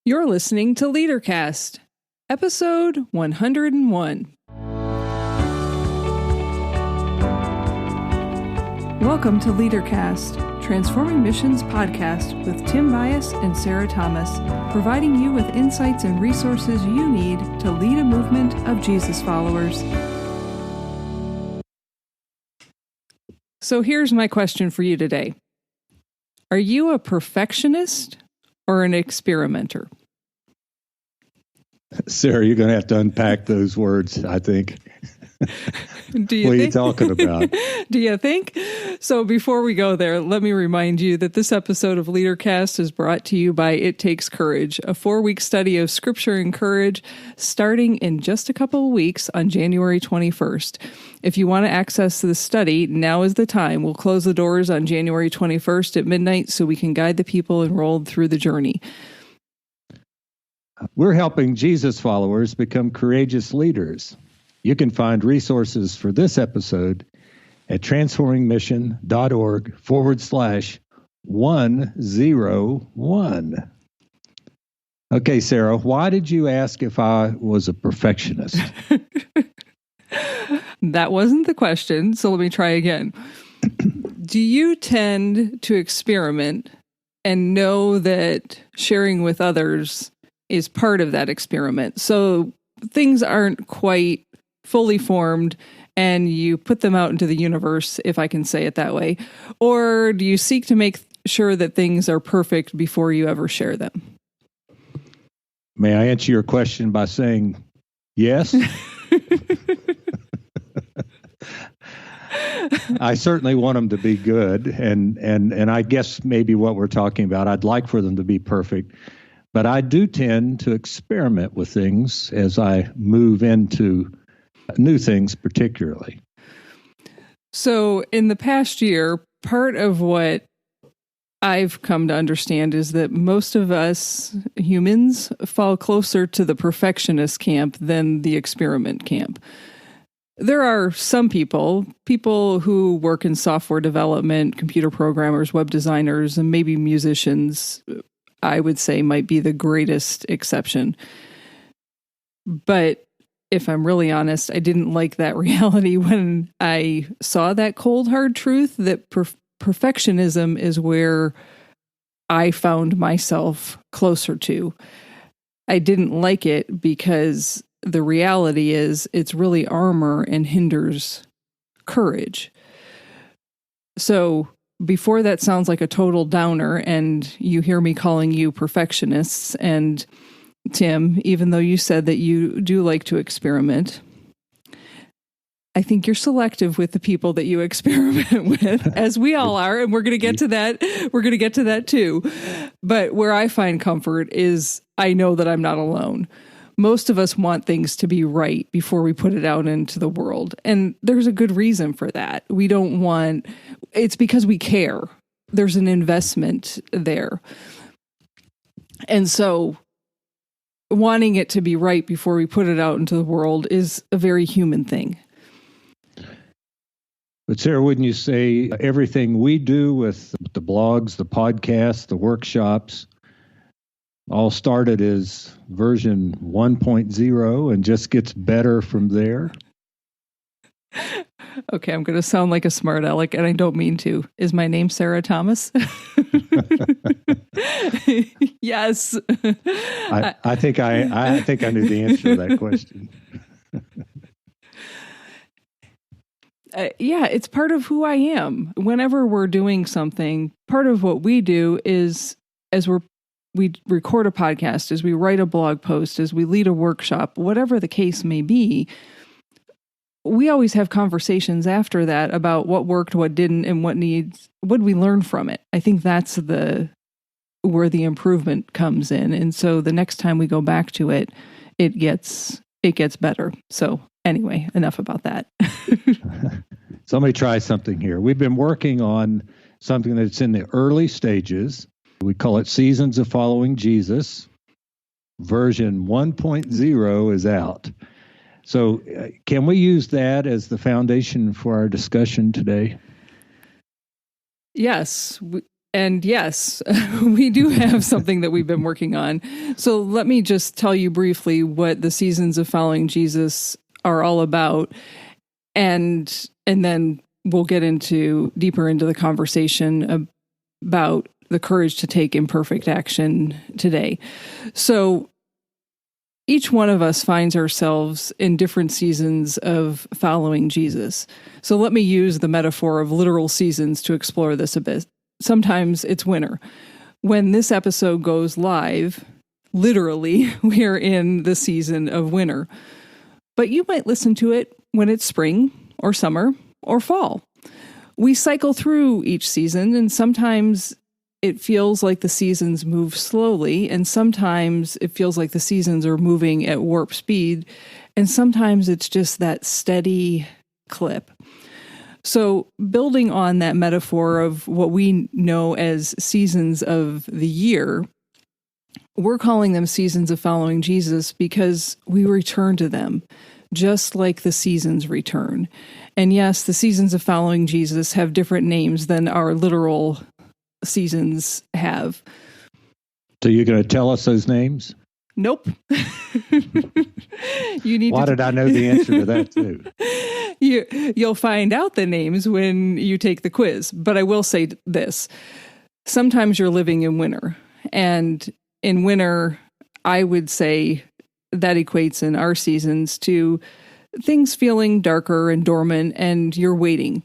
You're listening to LeaderCast, episode 101. Welcome to LeaderCast, Transforming Missions podcast with Tim Bias and Sarah Thomas, providing you with insights and resources you need to lead a movement of Jesus followers. So here's my question for you today. Are you a perfectionist or an experimenter? Sarah, you're going to have to unpack those words, I think. Do you what think? are you talking about? Do you think? So before we go there, let me remind you that this episode of LeaderCast is brought to you by It Takes Courage, a 4-week study of Scripture and courage starting in just a couple of weeks on January 21st. If you want to access the study, now is the time. We'll close the doors on January 21st at midnight so we can guide the people enrolled through the journey. We're helping Jesus followers become courageous leaders. You can find resources for this episode at transformingmission.org/101. Okay, Sarah, why did you ask if I was a perfectionist? That wasn't the question, so let me try again. Do you tend to experiment and know that sharing with others is part of that experiment? So things aren't quite fully formed and you put them out into the universe, if I can say it that way? Or do you seek to make sure that things are perfect before you ever share them? May I answer your question by saying yes? I certainly want them to be good, and I guess maybe what we're talking about, I'd like for them to be perfect, but I do tend to experiment with things as I move into new things particularly. So in the past year, part of what I've come to understand is that most of us humans fall closer to the perfectionist camp than the experiment camp. There are some people who work in software development, computer programmers, web designers, and maybe musicians, I would say might be the greatest exception. But if I'm really honest, I didn't like that reality when I saw that cold, hard truth that perfectionism is where I found myself closer to. I didn't like it because the reality is it's really armor and hinders courage. So before that sounds like a total downer and you hear me calling you perfectionists, and Tim, even though you said that you do like to experiment, I think you're selective with the people that you experiment with, as we all are, and we're going to get to that. We're going to get to that too. But where I find comfort is I know that I'm not alone. Most of us want things to be right before we put it out into the world. And there's a good reason for that. We don't want, it's because we care. There's an investment there. And so wanting it to be right before we put it out into the world is a very human thing. But Sarah, wouldn't you say everything we do with the blogs, the podcasts, the workshops, all started as version 1.0 and just gets better from there? Okay, I'm going to sound like a smart aleck, and I don't mean to. Is my name Sarah Thomas? Yes. I think I knew the answer to that question. Yeah, it's part of who I am. Whenever we're doing something, part of what we do is as we record a podcast, as we write a blog post, as we lead a workshop, whatever the case may be, we always have conversations after that about what worked, what didn't, and what we learn from it. I think that's where the improvement comes in. And so the next time we go back to it, it gets better. So anyway, enough about that. So let me try something here. We've been working on something that's in the early stages. We call it Seasons of Following Jesus. Version 1.0 is out. So can we use that as the foundation for our discussion today? Yes, And yes, we do have something that we've been working on. So let me just tell you briefly what the seasons of following Jesus are all about. And then we'll get deeper into the conversation about the courage to take imperfect action today. So each one of us finds ourselves in different seasons of following Jesus. So let me use the metaphor of literal seasons to explore this a bit. Sometimes it's winter. When this episode goes live, literally, we are in the season of winter. But you might listen to it when it's spring or summer or fall. We cycle through each season, and sometimes it feels like the seasons move slowly, and sometimes it feels like the seasons are moving at warp speed, and sometimes it's just that steady clip. So building on that metaphor of what we know as seasons of the year, we're calling them seasons of following Jesus because we return to them, just like the seasons return. And yes, the seasons of following Jesus have different names than our literal seasons have. So you're going to tell us those names? Nope. You need. Why did I know the answer to that too? You'll find out the names when you take the quiz. But I will say this. Sometimes you're living in winter. And in winter, I would say that equates in our seasons to things feeling darker and dormant, and you're waiting.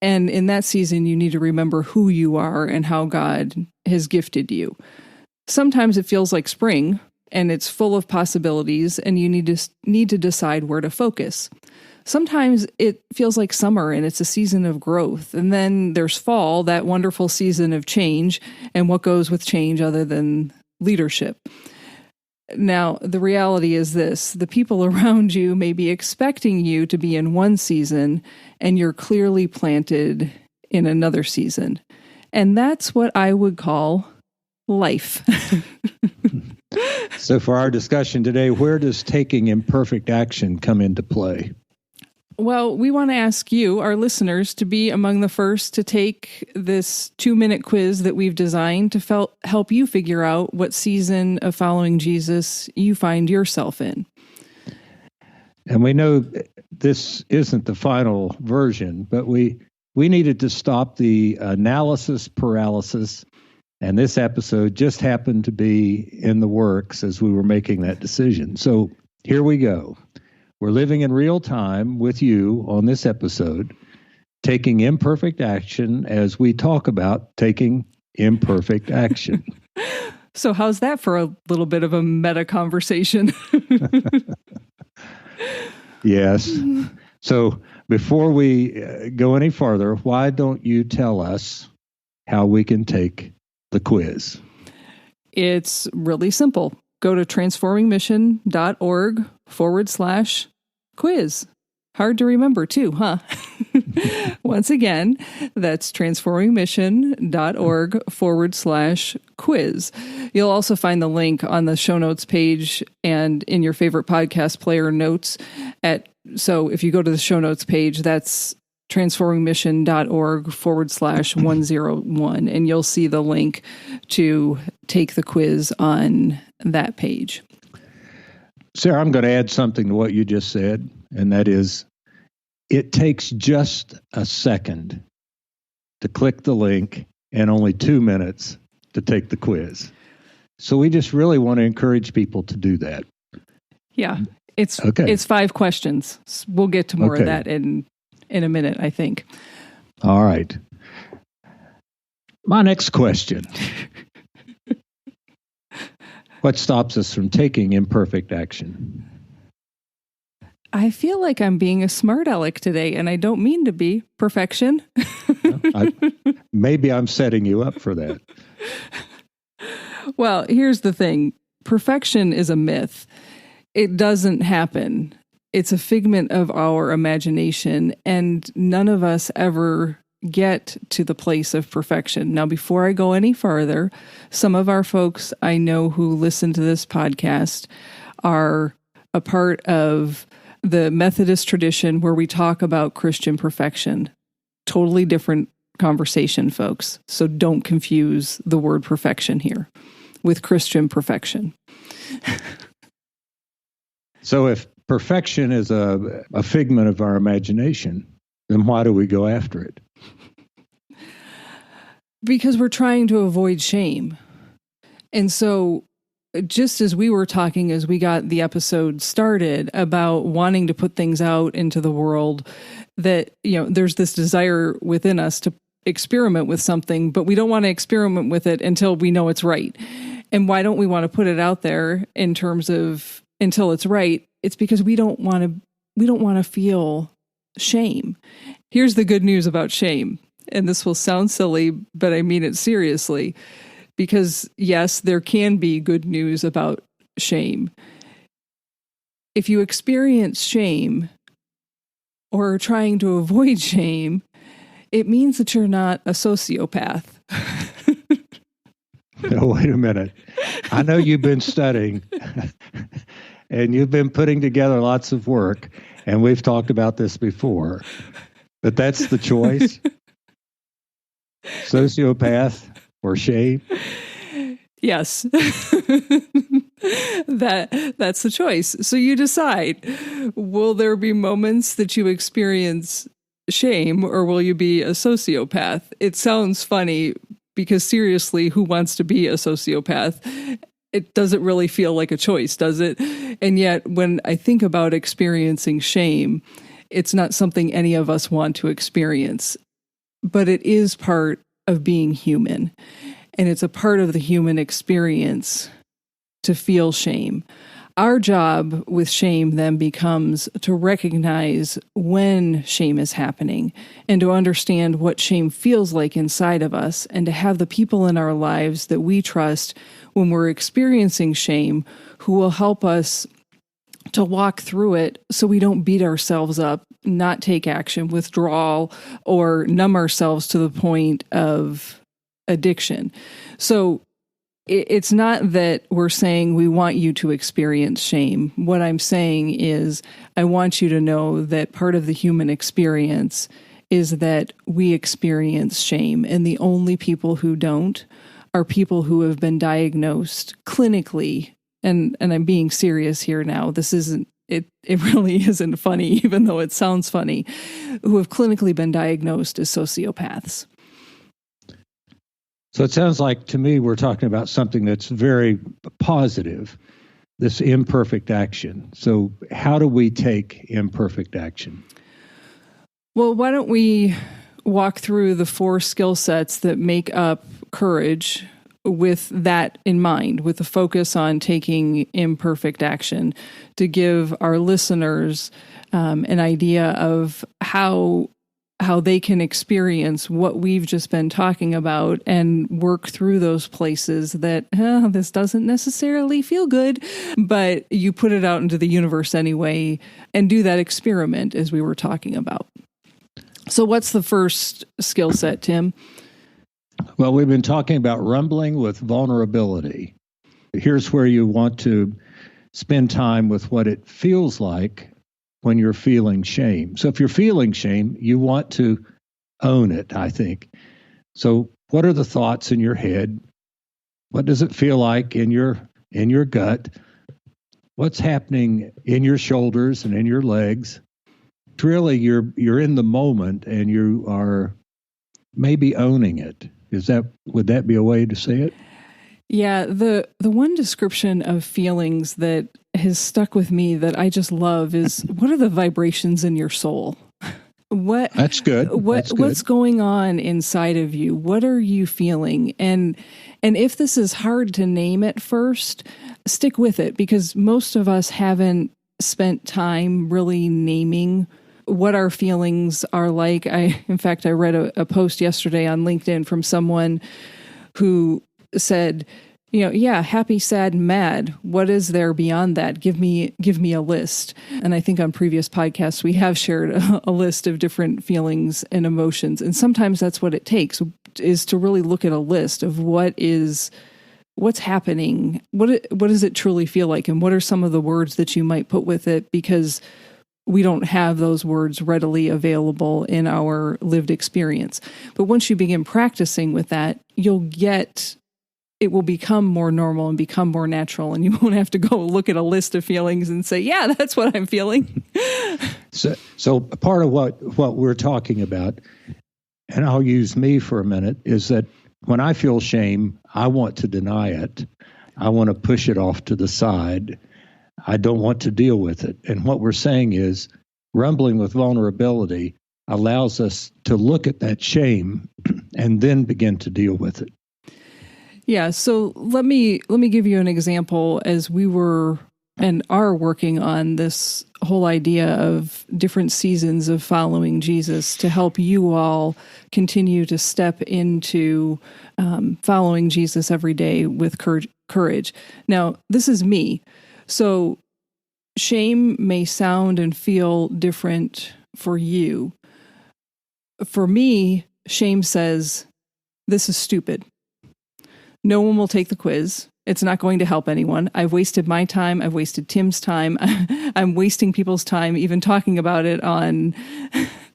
And in that season, you need to remember who you are and how God has gifted you. Sometimes it feels like spring, and it's full of possibilities, and you need to decide where to focus. Sometimes it feels like summer, and it's a season of growth. And then there's fall, that wonderful season of change, and what goes with change other than leadership. Now, the reality is this: the people around you may be expecting you to be in one season, and you're clearly planted in another season. And that's what I would call life. So for our discussion today, where does taking imperfect action come into play? Well, we want to ask you, our listeners, to be among the first to take this 2-minute quiz that we've designed to help you figure out what season of following Jesus you find yourself in. And we know this isn't the final version, but we needed to stop the analysis paralysis, and this episode just happened to be in the works as we were making that decision. So here we go. We're living in real time with you on this episode, taking imperfect action as we talk about taking imperfect action. So how's that for a little bit of a meta conversation? Yes. So before we go any further, why don't you tell us how we can take the quiz? It's really simple. Go to transformingmission.org/quiz. Hard to remember too, huh? Once again, that's transformingmission.org/quiz. You'll also find the link on the show notes page and in your favorite podcast player notes. So if you go to the show notes page, that's transformingmission.org/101, and you'll see the link to take the quiz on that page. Sarah, I'm going to add something to what you just said, and that is it takes just a second to click the link and only 2 minutes to take the quiz. So we just really want to encourage people to do that. Yeah, it's 5 questions. We'll get to more of that in a minute, I think. All right. My next question. What stops us from taking imperfect action? I feel like I'm being a smart aleck today, and I don't mean to be. Perfection. Maybe I'm setting you up for that. Well, here's the thing. Perfection is a myth. It doesn't happen. It's a figment of our imagination, and none of us ever get to the place of perfection. Now, before I go any farther, some of our folks I know who listen to this podcast are a part of the Methodist tradition where we talk about Christian perfection. Totally different conversation, folks. So don't confuse the word perfection here with Christian perfection. So if perfection is a figment of our imagination, then why do we go after it? Because we're trying to avoid shame. And so just as we were talking as we got the episode started about wanting to put things out into the world, that, there's this desire within us to experiment with something, but we don't want to experiment with it until we know it's right. And why don't we want to put it out there in terms of until it's right? It's because we don't want to feel shame. Here's the good news about shame. And this will sound silly, but I mean it seriously. Because yes, there can be good news about shame. If you experience shame or are trying to avoid shame, it means that you're not a sociopath. No, wait a minute. I know you've been studying and you've been putting together lots of work, and we've talked about this before, but that's the choice? Sociopath or shame? Yes. That's the choice. So you decide, will there be moments that you experience shame, or will you be a sociopath? It sounds funny because seriously, who wants to be a sociopath? It doesn't really feel like a choice, does it? And yet when I think about experiencing shame, it's not something any of us want to experience, but it is part of being human. And it's a part of the human experience to feel shame. Our job with shame then becomes to recognize when shame is happening and to understand what shame feels like inside of us, and to have the people in our lives that we trust when we're experiencing shame who will help us to walk through it so we don't beat ourselves up, not take action, withdraw, or numb ourselves to the point of addiction. So it's not that we're saying we want you to experience shame. What I'm saying is I want you to know that part of the human experience is that we experience shame, and the only people who don't are people who have been diagnosed clinically. And I'm being serious here now. This isn't, it really isn't funny, even though it sounds funny, who have clinically been diagnosed as sociopaths. So it sounds like to me we're talking about something that's very positive, this imperfect action. So how do we take imperfect action? Well, why don't we walk through the 4 skill sets that make up courage with that in mind, with the focus on taking imperfect action, to give our listeners an idea of how they can experience what we've just been talking about and work through those places that this doesn't necessarily feel good, but you put it out into the universe anyway and do that experiment as we were talking about. So what's the first skill set, Tim? Well, we've been talking about rumbling with vulnerability. Here's where you want to spend time with what it feels like when you're feeling shame. So if you're feeling shame, you want to own it, I think. So what are the thoughts in your head? What does it feel like in your gut? What's happening in your shoulders and in your legs? Really, you're in the moment and you are maybe owning it. Would that be a way to say it? Yeah, the one description of feelings that has stuck with me that I just love is, what are the vibrations in your soul? That's good. What's going on inside of you? What are you feeling? And if this is hard to name at first, stick with it, because most of us haven't spent time really naming what our feelings are like. In fact, I read a post yesterday on LinkedIn from someone who said, happy, sad, and mad. What is there beyond that? Give me a list. And I think on previous podcasts, we have shared a list of different feelings and emotions. And sometimes that's what it takes, is to really look at a list of what's happening. What does it truly feel like? And what are some of the words that you might put with it? Because we don't have those words readily available in our lived experience. But once you begin practicing with that, it will become more normal and become more natural, and you won't have to go look at a list of feelings and say, yeah, that's what I'm feeling. So part of what we're talking about, and I'll use me for a minute, is that when I feel shame, I want to deny it. I want to push it off to the side. I don't want to deal with it. And what we're saying is rumbling with vulnerability allows us to look at that shame and then begin to deal with it. Yeah, so let me give you an example as we were and are working on this whole idea of different seasons of following Jesus to help you all continue to step into following Jesus every day with courage. Now, this is me. So shame may sound and feel different for you. For me, shame says, this is stupid. No one will take the quiz. It's not going to help anyone. I've wasted my time. I've wasted Tim's time. I'm wasting people's time even talking about it on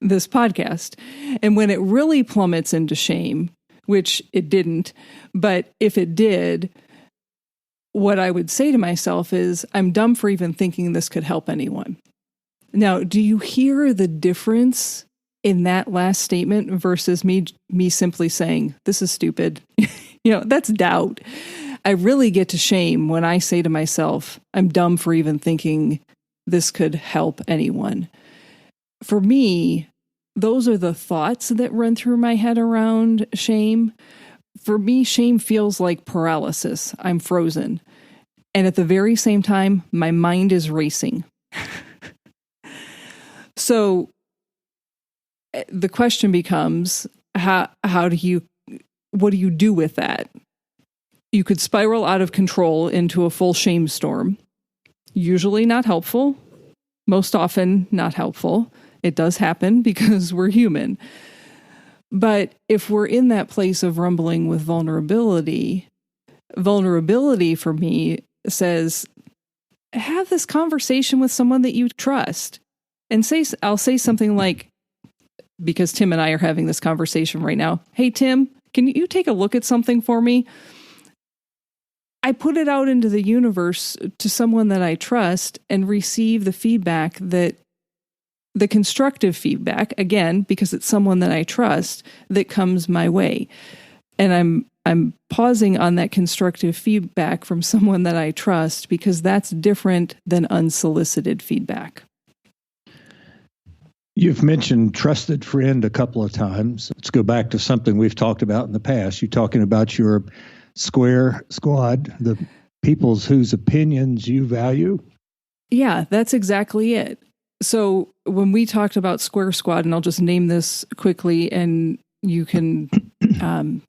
this podcast. And when it really plummets into shame, which it didn't, but if it did, what I would say to myself is, I'm dumb for even thinking this could help anyone. Now, do you hear the difference in that last statement versus me simply saying, this is stupid? That's doubt. I really get to shame when I say to myself, I'm dumb for even thinking this could help anyone. For me, those are the thoughts that run through my head around shame. For me, shame feels like paralysis. I'm frozen. And at the very same time, my mind is racing. So the question becomes, what do you do with that? You could spiral out of control into a full shame storm. Usually not helpful. Most often not helpful. It does happen because we're human. But if we're in that place of rumbling with vulnerability for me says, have this conversation with someone that you trust. And I'll say something like, because Tim and I are having this conversation right now. Hey, Tim, can you take a look at something for me? I put it out into the universe to someone that I trust and receive the feedback, the constructive feedback, again, because it's someone that I trust, that comes my way. And I'm pausing on that constructive feedback from someone that I trust because that's different than unsolicited feedback. You've mentioned trusted friend a couple of times. Let's go back to something we've talked about in the past. You're talking about your square squad, the people's whose opinions you value. Yeah, that's exactly it. So when we talked about Square Squad, and I'll just name this quickly, and you can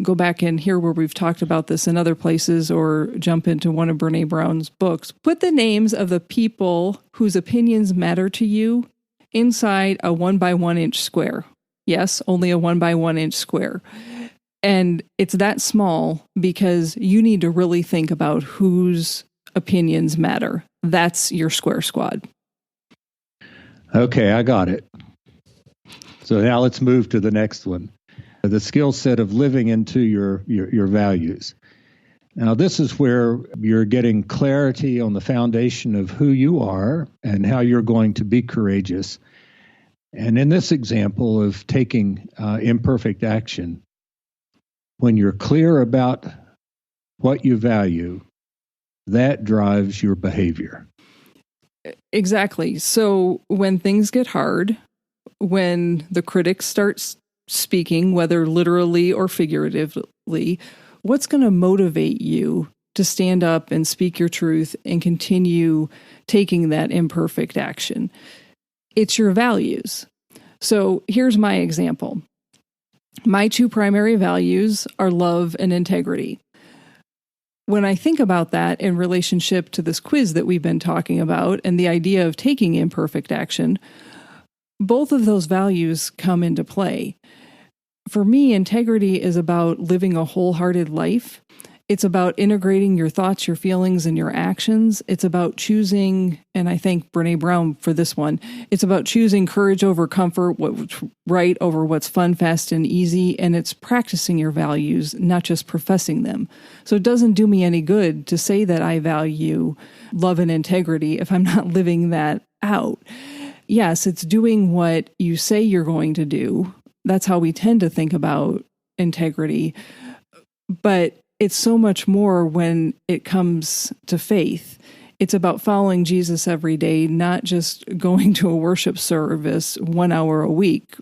go back and hear where we've talked about this in other places or jump into one of Brene Brown's books. Put the names of the people whose opinions matter to you inside a 1 by 1 inch square. Yes, only a 1 by 1 inch square. And it's that small because you need to really think about whose opinions matter. That's your Square Squad. Okay, I got it. So now let's move to the next one. The skill set of living into your values. Now, this is where you're getting clarity on the foundation of who you are and how you're going to be courageous. And in this example of taking imperfect action, when you're clear about what you value, that drives your behavior. Exactly. So when things get hard, when the critic starts speaking, whether literally or figuratively, what's going to motivate you to stand up and speak your truth and continue taking that imperfect action? It's your values. So here's my example. My two primary values are love and integrity. When I think about that in relationship to this quiz that we've been talking about and the idea of taking imperfect action, both of those values come into play. For me, integrity is about living a wholehearted life It's about integrating your thoughts, your feelings, and your actions. It's about choosing, and I thank Brene Brown for this one, it's about choosing courage over comfort, what's right over what's fun, fast, and easy, and it's practicing your values, not just professing them. So it doesn't do me any good to say that I value love and integrity if I'm not living that out. Yes, it's doing what you say you're going to do. That's how we tend to think about integrity. But it's so much more when it comes to faith. It's about following Jesus every day, not just going to a worship service 1 hour a week.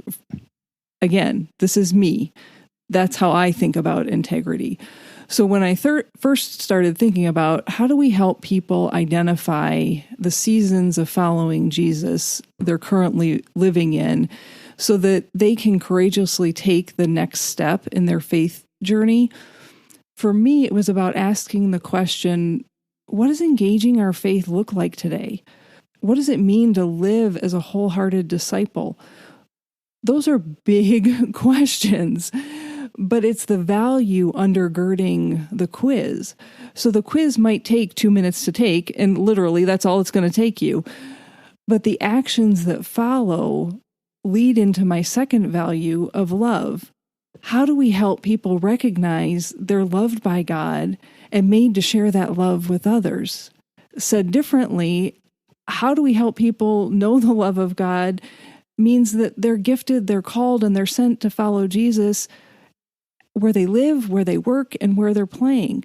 Again, this is me. That's how I think about integrity. So when I first started thinking about how do we help people identify the seasons of following Jesus they're currently living in so that they can courageously take the next step in their faith journey, for me, it was about asking the question, what does engaging our faith look like today? What does it mean to live as a wholehearted disciple? Those are big questions, but it's the value undergirding the quiz. So the quiz might take 2 minutes to take, and literally that's all it's going to take you. But the actions that follow lead into my second value of love. How do we help people recognize they're loved by God and made to share that love with others? Said differently, how do we help people know the love of God means that they're gifted, they're called, and they're sent to follow Jesus where they live, where they work, and where they're playing?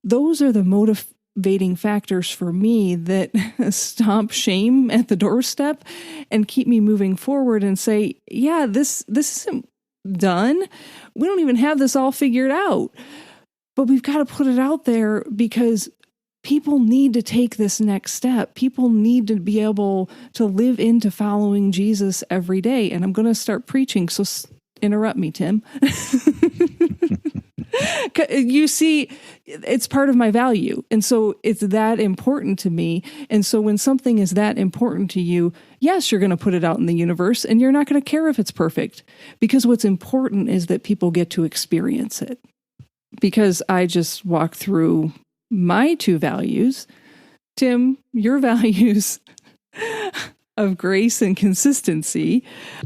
Those are the motivating factors for me that stomp shame at the doorstep and keep me moving forward and say, yeah, this isn't done. We don't even have this all figured out, but we've got to put it out there because people need to take this next step. People need to be able to live into following Jesus every day. And I'm going to start preaching. So interrupt me, Tim. You see, it's part of my value. And so it's that important to me. And so when something is that important to you, yes, you're going to put it out in the universe and you're not going to care if it's perfect, because what's important is that people get to experience it. Because I just walked through my two values. Tim, your values of grace and consistency,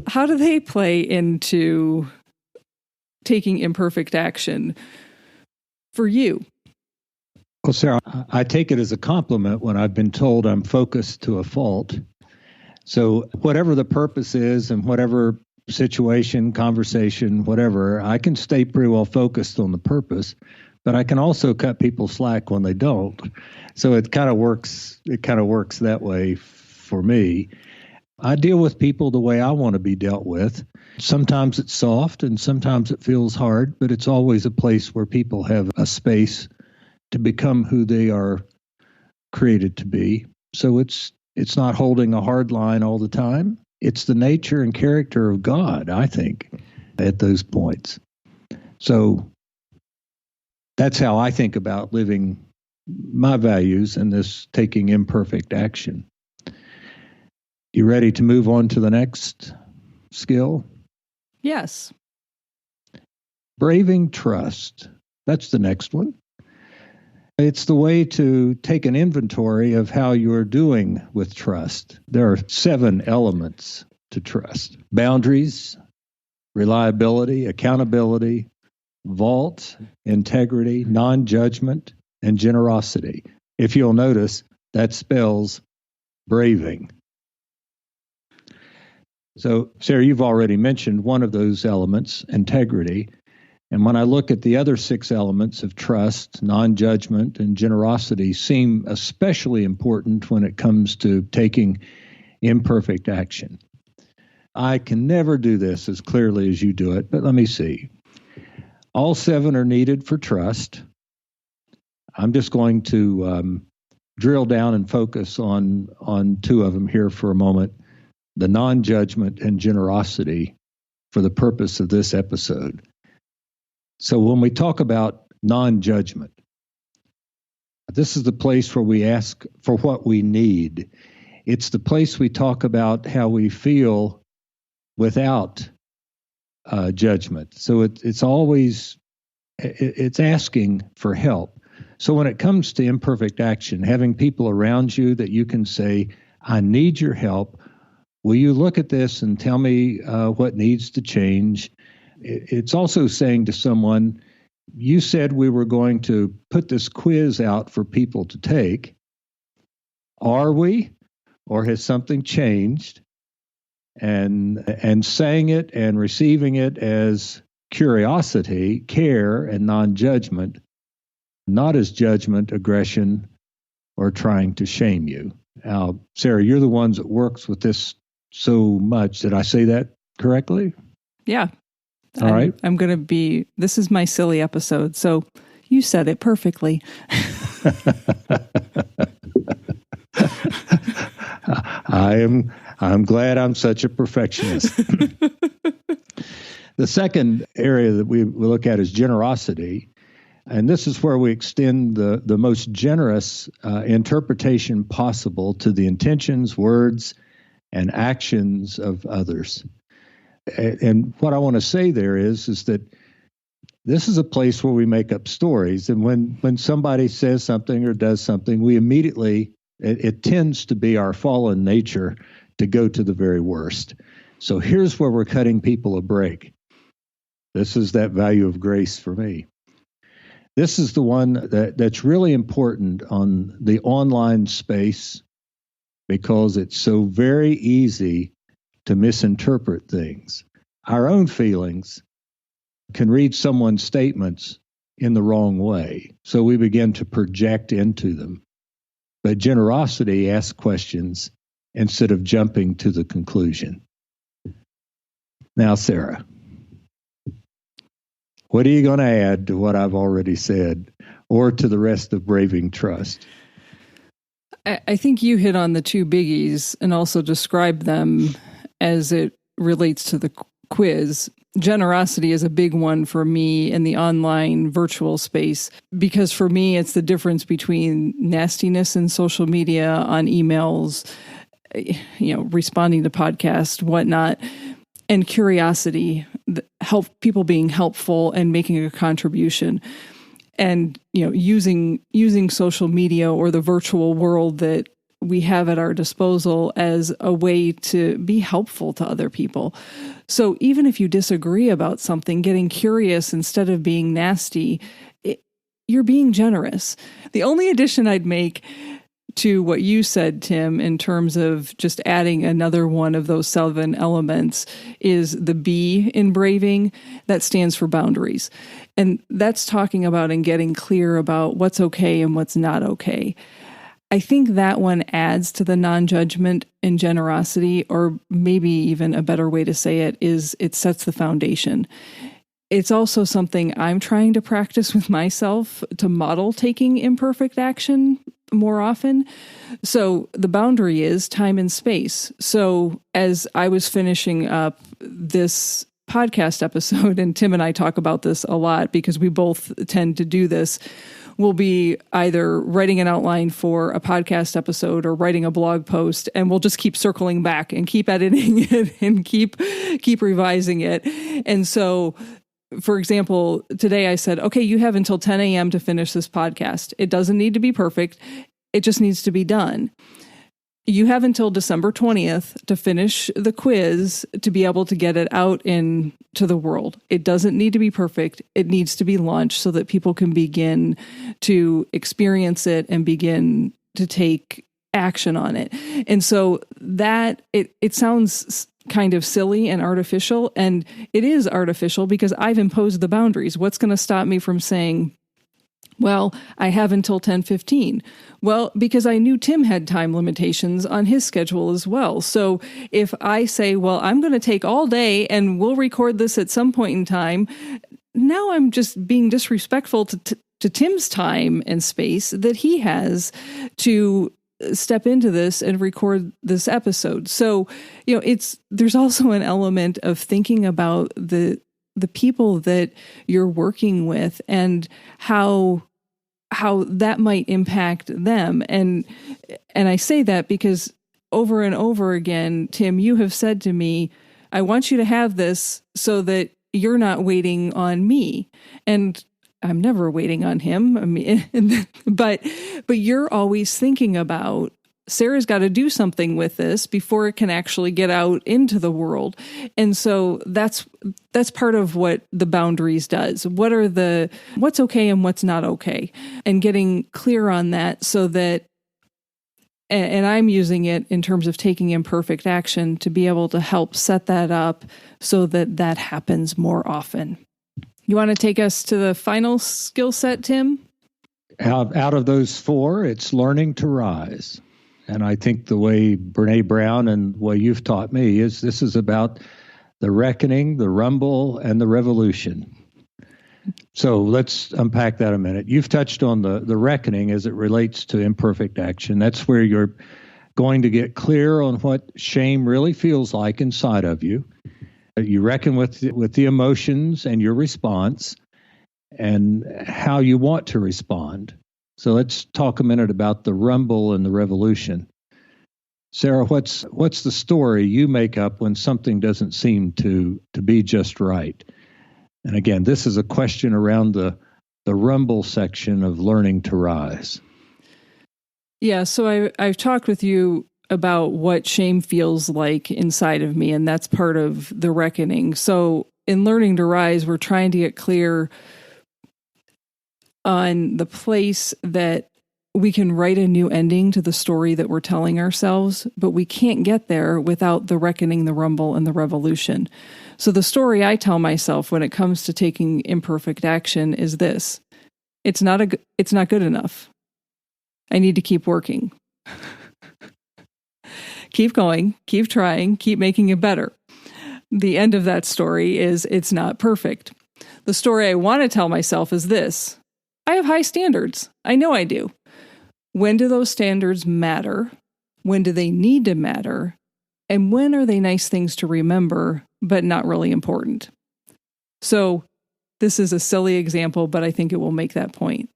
how do they play into taking imperfect action for you? Well, Sarah, I take it as a compliment when I've been told I'm focused to a fault. So whatever the purpose is and whatever situation, conversation, whatever, I can stay pretty well focused on the purpose, but I can also cut people slack when they don't. So it kind of works that way for me. I deal with people the way I want to be dealt with. Sometimes it's soft and sometimes it feels hard, but it's always a place where people have a space to become who they are created to be. So it's not holding a hard line all the time. It's the nature and character of God, I think, at those points. So that's how I think about living my values and this taking imperfect action. You ready to move on to the next skill? Yes. Braving trust. That's the next one. It's the way to take an inventory of how you're doing with trust. There are 7 elements to trust: boundaries, reliability, accountability, vault, integrity, non-judgment, and generosity. If you'll notice, that spells braving. So, Sarah, you've already mentioned one of those elements, integrity. And when I look at the other 6 elements of trust, non-judgment, and generosity seem especially important when it comes to taking imperfect action. I can never do this as clearly as you do it, but let me see. All 7 are needed for trust. I'm just going to drill down and focus on 2 of them here for a moment: the non-judgment and generosity, for the purpose of this episode. So when we talk about non-judgment, this is the place where we ask for what we need. It's the place we talk about how we feel without judgment. So it's always it's asking for help. So when it comes to imperfect action, having people around you that you can say, I need your help. Will you look at this and tell me what needs to change? It's also saying to someone, you said we were going to put this quiz out for people to take. Are we? Or has something changed? And saying it and receiving it as curiosity, care, and non-judgment, not as judgment, aggression, or trying to shame you. Now, Sarah, you're the ones that works with this so much. Did I say that correctly? Yeah. All right. I'm going to be, this is my silly episode, so you said it perfectly. I'm glad I'm such a perfectionist. The second area that we look at is generosity. And this is where we extend the most generous interpretation possible to the intentions, words, and actions of others. And what I want to say there is that this is a place where we make up stories. And when somebody says something or does something, we immediately, it tends to be our fallen nature to go to the very worst. So here's where we're cutting people a break. This is that value of grace for me. This is the one that's really important on the online space because it's so very easy to misinterpret things. Our own feelings can read someone's statements in the wrong way, so we begin to project into them. But generosity asks questions instead of jumping to the conclusion. Now, Sarah, what are you going to add to what I've already said or to the rest of Braving Trust? I think you hit on the two biggies and also described them as it relates to the quiz. Generosity is a big one for me in the online virtual space because for me, it's the difference between nastiness in social media, on emails, responding to podcasts, whatnot, and curiosity, help people being helpful and making a contribution. And, using social media or the virtual world that we have at our disposal as a way to be helpful to other people. So even if you disagree about something, getting curious instead of being nasty, you're being generous. The only addition I'd make to what you said, Tim, in terms of just adding another one of those 7 elements is the B in Braving. That stands for boundaries. And that's talking about and getting clear about what's okay and what's not okay. I think that one adds to the non-judgment and generosity, or maybe even a better way to say it is it sets the foundation. It's also something I'm trying to practice with myself to model taking imperfect action more often. So the boundary is time and space. So as I was finishing up this podcast episode, and Tim and I talk about this a lot because we both tend to do this, we'll be either writing an outline for a podcast episode or writing a blog post, and we'll just keep circling back and keep editing it and keep revising it. And so, for example, today I said, okay, you have until 10 a.m. to finish this podcast. It doesn't need to be perfect. It just needs to be done. You have until December 20th to finish the quiz to be able to get it out into the world. It doesn't need to be perfect. It needs to be launched so that people can begin to experience it and begin to take action on it. And so that it sounds kind of silly and artificial, and it is artificial because I've imposed the boundaries. What's going to stop me from saying, well, I have until 10:15. Well, because I knew Tim had time limitations on his schedule as well. So if I say, well, I'm going to take all day and we'll record this at some point in time, now I'm just being disrespectful to Tim's time and space that he has to step into this and record this episode. So, there's also an element of thinking about the people that you're working with and how that might impact them. And I say that because over and over again, Tim, you have said to me, I want you to have this so that you're not waiting on me. And I'm never waiting on him. I mean, but you're always thinking about, Sarah's got to do something with this before it can actually get out into the world. And so that's part of what the boundaries does. What's okay and what's not okay, and getting clear on that so that, and I'm using it in terms of taking imperfect action to be able to help set that up so that that happens more often. You want to take us to the final skill set, Tim? Out of those four, it's learning to rise. And I think the way Brene Brown and the way you've taught me is this is about the reckoning, the rumble, and the revolution. So let's unpack that a minute. You've touched on the reckoning as it relates to imperfect action. That's where you're going to get clear on what shame really feels like inside of you. You reckon with the emotions and your response and how you want to respond. So let's talk a minute about the rumble and the revolution. Sarah, what's the story you make up when something doesn't seem to be just right? And again, this is a question around the rumble section of learning to rise. Yeah, so I've talked with you about what shame feels like inside of me, and that's part of the reckoning. So in learning to rise, we're trying to get clear on the place that we can write a new ending to the story that we're telling ourselves, but we can't get there without the reckoning, the rumble, and the revolution. So the story I tell myself when it comes to taking imperfect action is this: it's not good enough. I need to keep working. Keep going, keep trying, keep making it better. The end of that story is it's not perfect. The story I want to tell myself is this: I have high standards. I know I do. When do those standards matter? When do they need to matter? And when are they nice things to remember, but not really important? So this is a silly example, but I think it will make that point.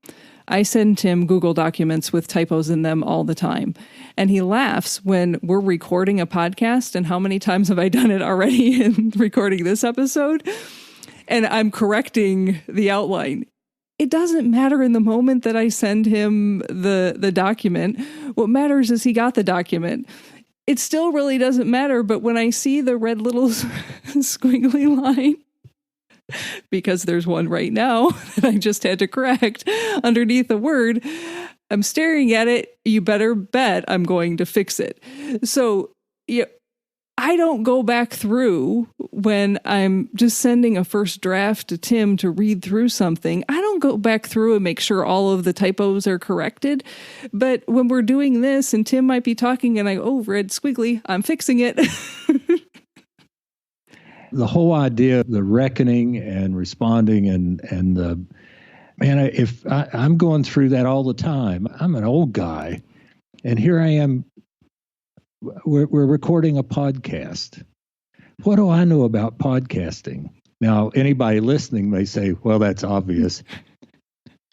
I send Tim Google documents with typos in them all the time. And he laughs when we're recording a podcast. And how many times have I done it already in recording this episode? And I'm correcting the outline. It doesn't matter in the moment that I send him the document. What matters is he got the document. It still really doesn't matter, but when I see the red little squiggly line, because there's one right now that I just had to correct underneath a word, I'm staring at it. You better bet I'm going to fix it. So yeah, I don't go back through when I'm just sending a first draft to Tim to read through something. I don't go back through and make sure all of the typos are corrected. But when we're doing this and Tim might be talking and I go, oh, red squiggly, I'm fixing it. The whole idea of the reckoning and responding and the, man, if I'm going through that all the time. I'm an old guy, and here I am. We're recording a podcast. What do I know about podcasting? Now, anybody listening may say, well, that's obvious.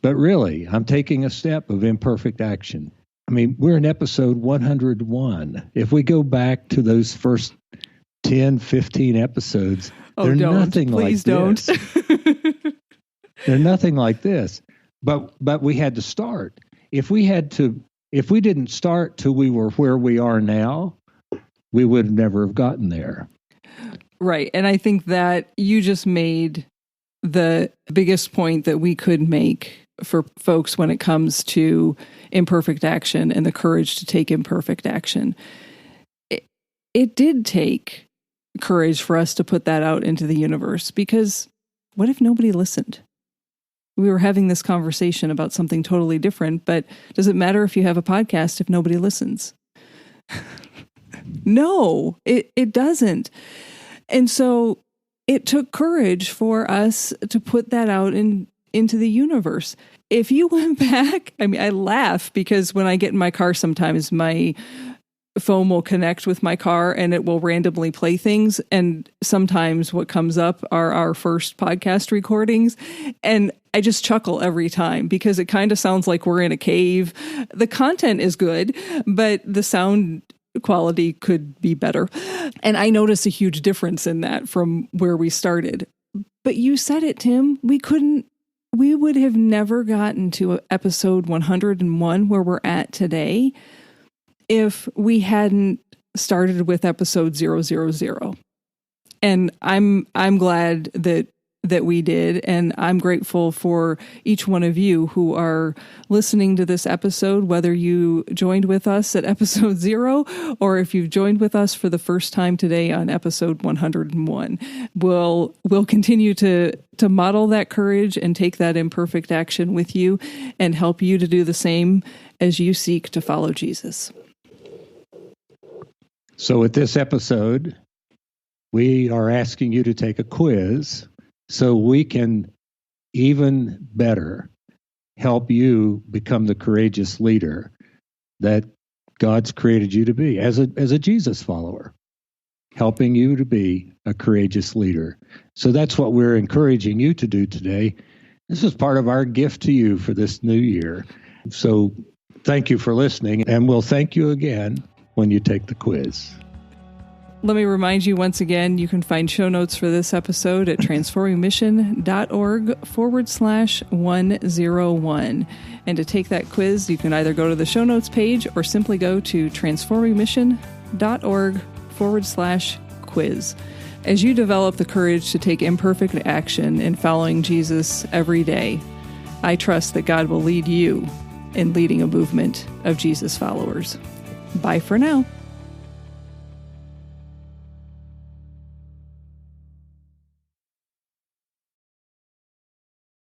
But really, I'm taking a step of imperfect action. I mean, we're in episode 101. If we go back to those first 10, 15 episodes, they're nothing like this. They're nothing like this. But we had to start. If we didn't start till we were where we are now, we would never have gotten there. Right. And I think that you just made the biggest point that we could make for folks when it comes to imperfect action and the courage to take imperfect action. It did take courage for us to put that out into the universe, because what if nobody listened? We were having this conversation about something totally different, but does it matter if you have a podcast if nobody listens? No, it doesn't. And so it took courage for us to put that out into the universe. If you went back, I mean, I laugh because when I get in my car, sometimes my phone will connect with my car and it will randomly play things. And sometimes what comes up are our first podcast recordings. And I just chuckle every time because it kind of sounds like we're in a cave. The content is good, but the sound quality could be better. And I notice a huge difference in that from where we started. But you said it, Tim, we couldn't we would have never gotten to episode 101 where we're at today if we hadn't started with episode 000. And I'm glad that we did, and I'm grateful for each one of you who are listening to this episode, whether you joined with us at episode 0 or if you've joined with us for the first time today on episode 101. We'll continue to model that courage and take that imperfect action with you and help you to do the same as you seek to follow Jesus. So with this episode, we are asking you to take a quiz so we can even better help you become the courageous leader that God's created you to be as a Jesus follower, helping you to be a courageous leader. So that's what we're encouraging you to do today. This is part of our gift to you for this new year. So thank you for listening, and we'll thank you again when you take the quiz. Let me remind you once again, you can find show notes for this episode at transformingmission.org/101. And to take that quiz, you can either go to the show notes page or simply go to transformingmission.org/quiz. As you develop the courage to take imperfect action in following Jesus every day, I trust that God will lead you in leading a movement of Jesus followers. Bye for now.